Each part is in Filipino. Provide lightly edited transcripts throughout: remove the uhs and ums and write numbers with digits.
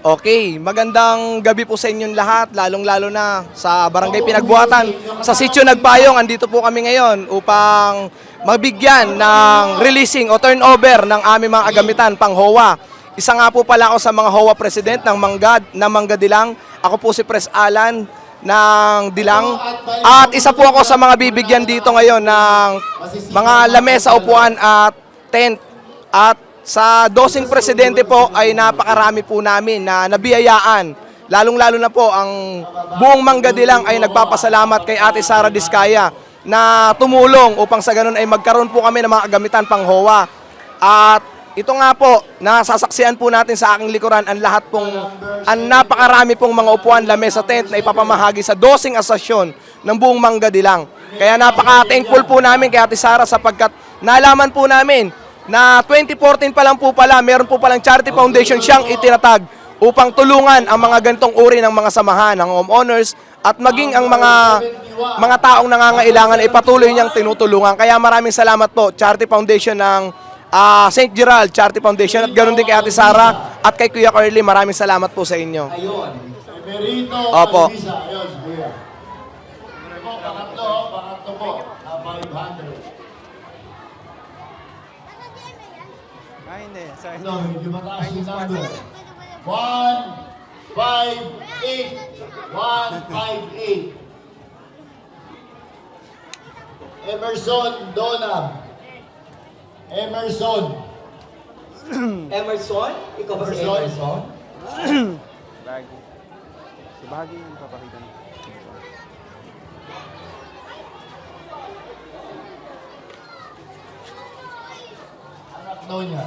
Okay, magandang gabi po sa inyong lahat, lalong-lalo na sa Barangay Pinagbuhatan. Sa Sitio Nagpayong, andito po kami ngayon upang mabigyan ng releasing o turnover ng aming mga agamitan pang HOA. Isa nga po pala ako sa mga HOA President ng Mangga Dilang. Ako po si Pres Alan ng Dilang. At isa po ako sa mga bibigyan dito ngayon ng mga lamesa, upuan at tent. At sa dosing presidente po ay napakarami po namin na nabiyayaan. Lalong-lalo na po ang buong Mangga Dilang ay nagpapasalamat kay Ate Sara Diskaya na tumulong upang sa ganun ay magkaroon po kami ng mga agamitan pang HOA. At ito nga po, nasasaksihan po natin sa aking likuran ang lahat pong, ang napakarami pong mga upuan, lamesa, tent na ipapamahagi sa dosing asasyon ng buong Mangga Dilang. Kaya napaka-thankful po namin kay Ate Sara sapagkat nalaman po namin na 2014 pa lang po pala, meron po palang charity foundation siyang itinatag upang tulungan ang mga ganitong uri ng mga samahan, ng homeowners, at maging ang mga taong nangangailangan ay patuloy niyang tinutulungan. Kaya maraming salamat po, Charity Foundation ng St. Gerald Charity Foundation, at ganoon din kay Ate Sara at kay Kuya Carly. Maraming salamat po sa inyo. Opo. Pangatlo po, 500. Hindi. Sorry. No, medyo mataas yung number. 158. 158. Emerson Donam. Emerson. Emerson? Ikaw ba si Emerson? Emerson? Baggy. Si Baggy yung papakita niya. Anak daw niya.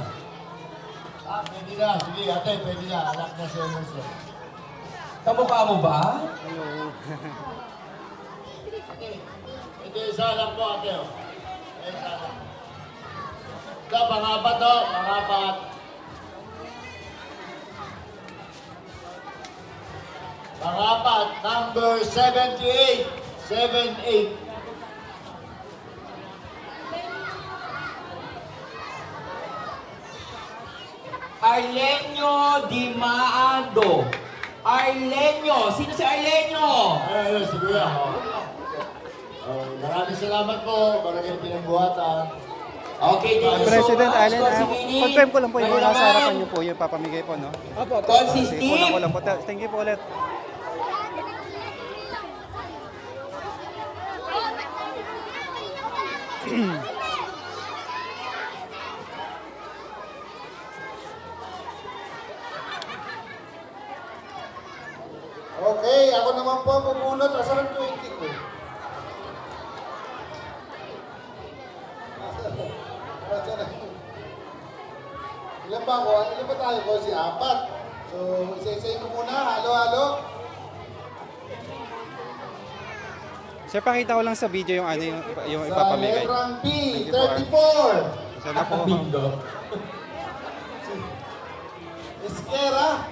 Pwede na. Sige, ate, pwede na. Anak na si Emerson. Kamukha mo ba? Ito yung isa anak mo, ate. Ito yung isa anak. Ito, pangapat o. Pangapat. Pangapat, number 78. 78. Arlenio Di Maando. Arlenio! Sino si Arlenio? Ayun, si Kuya. Maraming salamat po. Barangay Pinagbuhatan. Okay, thank you so President much. Allen, confirm ko lang po yung Kayo nasa harapan naman. niyo po yung papamigay po, no? Consistent. Kulang ko lang po. Thank you po ulit. Okay, ako naman po ang bubunot. Asan ang 20 ko? Ilan ba ako? Ilan ba tayo ko? Si apat. So, isa-isayin ko muna. Halo-halo. Sir, pakita ko lang sa video yung ano yung Sa ipapamigay. letrang B, Thank you po, 34. Sana po. Esquera.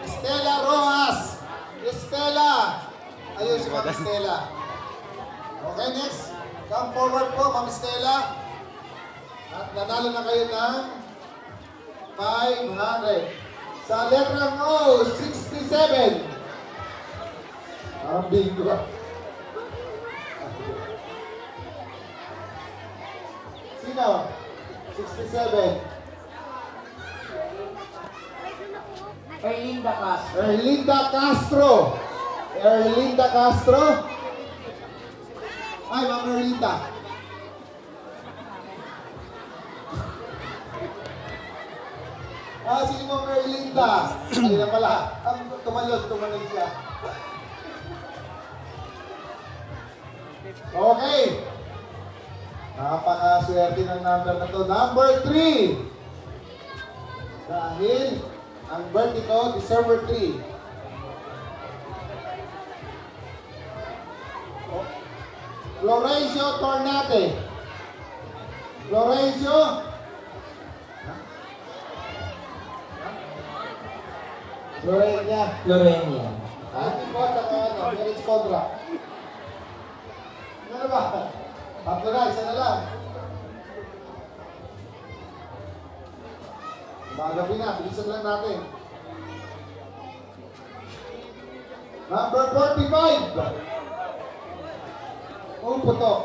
Estela Rojas. Estela. Ayun si Ma'am Estela. Okay, next. Come forward po, Ma'am Estela. At nanalo na kayo ng 500. Sa letrang O, 67. Parang bingo. Sino? 67. Erlinda Castro. Erlinda Castro. Erlinda Castro. Ay, Ma'am Erlinda. Si Ma'am Erlinda. Ay na pala. Tumalon siya. Okay. Napakaswerte ng number na to. Number 3. Dahil ang birthday ko, December 3. Florencio Tornate. Florencio. Lorena. Lorenia. Hindi ko at marriage contract. Ano ba? Tatlo na, isa na lang. Magabi na, bilisan lang natin. Number 45. Putok.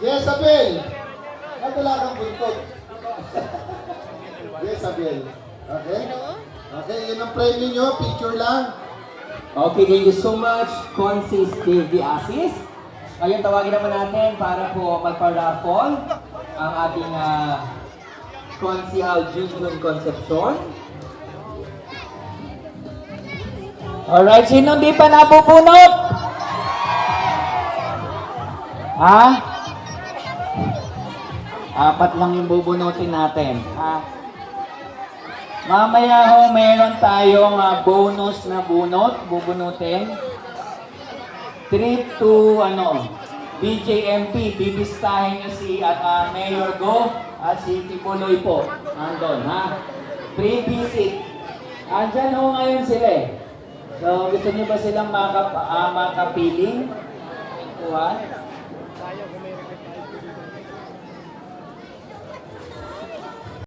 Jezabel. Wala kang buntot. Jezabel. Okay? Okay, yun ang premyo nyo. Picture lang. Okay, thank you so much, Consis Davey Asis. Ngayon, tawagin naman natin para po magpa-raffle ang ating Consihal Junjun Concepcion. Alright, sino di pa napupunot? Ha? Apat lang yung bubunutin natin. Ha? Mamaya ho, meron tayong bonus na bubunutin. Trip to, BJMP, bibistahin nyo si Mayor Go at si Tipuloy po. Andun, ha? Free visit. Andyan ho ngayon sila eh. So, gusto niyo ba silang makapiling? Kuha?